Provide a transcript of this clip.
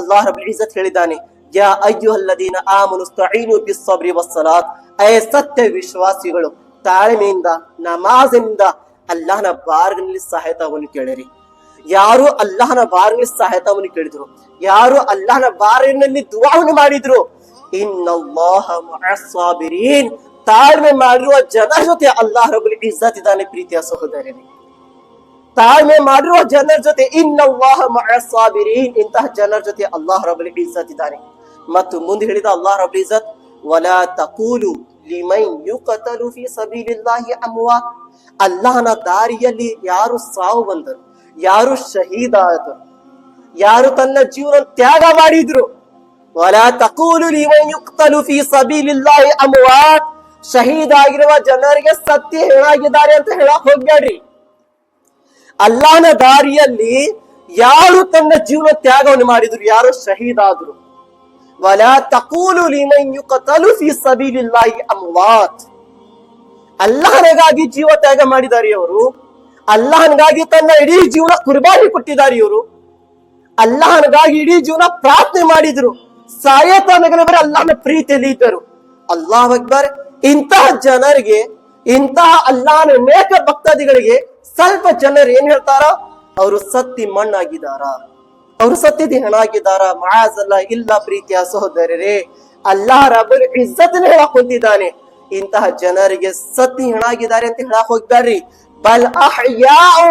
ಅಲ್ಲಾಹ್ ರಬ್ಬುಲ್ ಇಜ್ಜತ್ ಹೇಳಿದ್ದಾನೆ, ಯಾ ಅಯ್ಯುಹಲ್ಲದೀನ ಆಮನು ಇಸ್ತഈನು ಬಿಸ್ಸಬ್ರಿ ವಸ್ಸಲಾತ್, ಸತ್ಯ ವಿಶ್ವಾಸಿಗಳು ತಾಳ್ಮೆಯಿಂದ ನಮಾಜಿನಿಂದ ಅಲ್ಲಾಹನ ಬಾರ್ನಲ್ಲಿ ಸಹಾಯತವನ್ನು ಕೇಳಿರಿ. ಯಾರು ಅಲ್ಲಾಹನ ಬಾರಿನಲ್ಲಿ ಸಹಾಯತವನ್ನು ಕೇಳಿದ್ರು, ಯಾರು ಅಲ್ಲಾಹನ ಬಾರಿನಲ್ಲಿ ದುಆವನ್ನು ಮಾಡಿದ್ರು, ಇನ್ನಲ್ಲಾಹ ಮಅಸ್ ಸಾಬಿರೀನ್, ತಾಳ್ಮೆ ಮಾಡಿರುವ ಜನರ ಜೊತೆ ಅಲ್ಲಾಹ್ ರಬ್ಬುಲ್ ಇಜ್ಜತ್ ಇದ್ದಾನೆ. ಪ್ರೀತಿಯ ಸಹೋದರರೇ, ತಾಳ್ಮೆ ಮಾಡಿರುವ ಜನರ ಜೊತೆ ಇನ್ನಲ್ಲಾಹ ಮಅಸ್ ಸಾಬಿರೀನ್, ಇಂತಹ ಜನರ ಜೊತೆ ಅಲ್ಲಾಹ್ ರಬ್ಬುಲ್ ಇಜ್ಜತ್ ಇದ್ದಾನೆ. ಮತ್ತು ಮುಂದೆ ಹೇಳಿದ ಅಲ್ಲಾಹ್ ರಬ್ಬುಲ್ ಇಜ್ಜತ್, ವಲಾ ತಕೂಲು ಲಿಮನ್ ಯುಕತಲು ಫೀ ಸಬೀಲಿಲ್ಲಾಹಿ ಅಮ್ವಾತ್, ಅಲ್ಲಾಹನ ದಾರಿಯಲ್ಲಿ ಯಾರು ಸಾವು ಬಂದರು, ಯಾರು ಶಹೀದಾದರು, ಯಾರು ತನ್ನ ಜೀವನ ತ್ಯಾಗ ಮಾಡಿದ್ರು, ವಲಾ ತಕೂಲು ಲಿಮನ್ ಯುಕ್ತಲು ಫೀ ಸಬೀಲಿಲ್ಲಾಹಿ ಅಮ್ವಾತ್, ಶಹೀದ್ ಆಗಿರುವ ಜನರಿಗೆ ಸತ್ಯ ಹೇಳಾಗಿದ್ದಾರೆ ಅಂತ ಹೇಳಕ್ ಹೋಗ್ಬೇಡ್ರಿ. ಅಲ್ಲಾಹನ ದಾರಿಯಲ್ಲಿ ಯಾರು ತನ್ನ ಜೀವನ ತ್ಯಾಗವನ್ನು ಮಾಡಿದ್ರು, ಯಾರು ಶಹೀದಾದ್ರು, ವಲಾ ತಕೂಲು ಲಿಮನ್ ಯುಕ್ತಲು ಫೀ ಸಬೀಲಿಲ್ಲಾಹಿ ಅಮ್ವಾತ್, ಅಲ್ಲಾಹನಿಗಾಗಿ ಜೀವ ತ್ಯಾಗ ಮಾಡಿದ್ದಾರೆ ಇವರು, ಅಲ್ಲಾಹನಿಗಾಗಿ ತನ್ನ ಇಡೀ ಜೀವನ ಕುರ್ಬಾನಿ ಕೊಟ್ಟಿದ್ದಾರೆ ಇವರು, ಅಲ್ಲಾಹನಿಗಾಗಿ ಇಡೀ ಜೀವನ ಪ್ರಾರ್ಥನೆ ಮಾಡಿದ್ರು, ಸಾಯತನಗಳ ಬರೀ ಅಲ್ಲಾಹನ ಪ್ರೀತಿಯಲ್ಲಿ ಇದ್ದರು. ಅಲ್ಲಾಹ್ ಅಕ್ಬರ್. ಇಂತಹ ಜನರಿಗೆ, ಇಂತಹ ಅಲ್ಲಾಹನ ಅನೇಕ ಭಕ್ತಾದಿಗಳಿಗೆ ಸ್ವಲ್ಪ ಜನರು ಏನ್ ಹೇಳ್ತಾರ, ಅವರು ಸತ್ತಿ ಮಣ್ಣಾಗಿದ್ದಾರ, ಅವರು ಸತ್ಯದ ಹೆಣಾಗಿದ್ದಾರ. ಮಆಜಲ್ಲ, ಇಲ್ಲ ಪ್ರೀತಿಯ ಸಹೋದರರೇ, ಅಲ್ಲಾಹ್ ರಬ್ಬುಲ್ ಇಜ್ಜತ್ ಹೇಳಕ್ ಹೊಂದಿದ್ದಾನೆ, ಇಂತಹ ಜನರಿಗೆ ಸತ್ತಿ ಹೆಣಾಗಿದ್ದಾರೆ ಅಂತ ಹೇಳಕ್ ಹೋಗ್ಬೇಡ್ರಿ. ಬಲ್ ಅಹ್ಯಾಉ